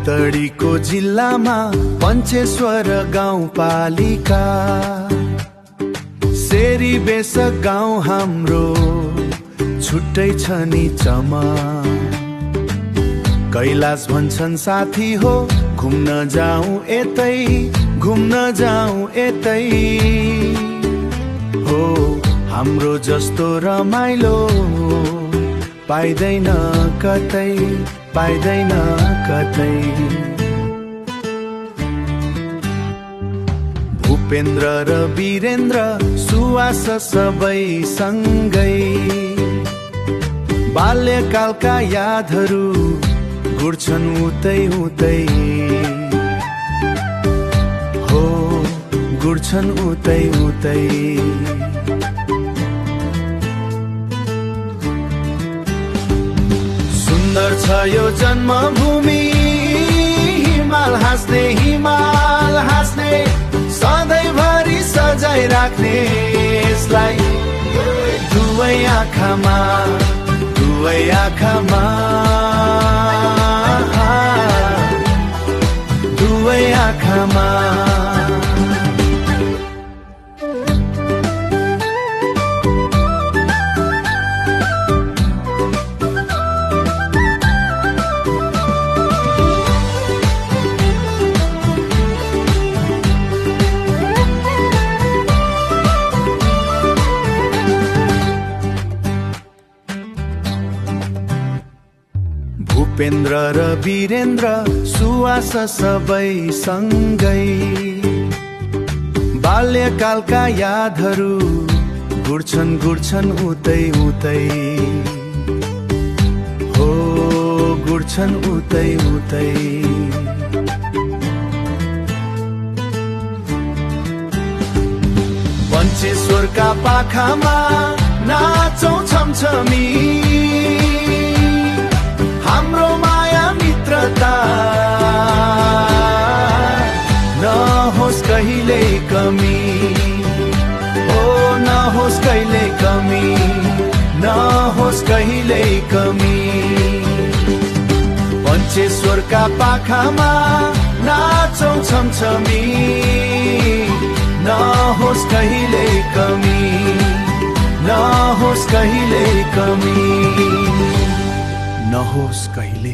बैतडीको जिल्लामा पञ्चेश्वर गाउँपालिका सेरी बेसक गाउँ हाम्रो छुट्टै छ नि चमक। कैलाश भन्छन् साथी हो घुम्न जाउँ यतै, घुम्न जाउँ यतै हो। हाम्रो जस्तो रमाइलो पाइदैन कतै, पाइदैन कतै। भूपेन्द्र र वीरेन्द्र सुवास सबै सँगै, बाल्यकालका यादहरू गुड्छन् उतै उतै हो, गुड्छन् उतै उतै। सुन्दर छ यो जन्मभूमि, हिमाल हाँस्ने, हिमाल हाँस्ने, सधैँभरि सजाइ राख्ने यसलाई दुवै आँखामा, दुवै आँखामा, दुवै आँखामा। भूपेन्द्र र वीरेन्द्र सुवास सबै सँगै, बाल्यकालका यादहरू गुड्छन् गुड्छन् उतै उतै हो, गुड्छन् उतै उतै। पञ्चेश्वरका पाखामा नाचौँ छमछमी, हाम्रो माया मित्रता नहोस् कहिले कमी हो, नहोस् कहिले कमी, नहोस् कहिले कमी। पञ्चेश्वरका पाखामा नाचौँ छमछमी, नहोस् कहिले कमी, नहोस् कहिले कमी, नहोस् कहिले।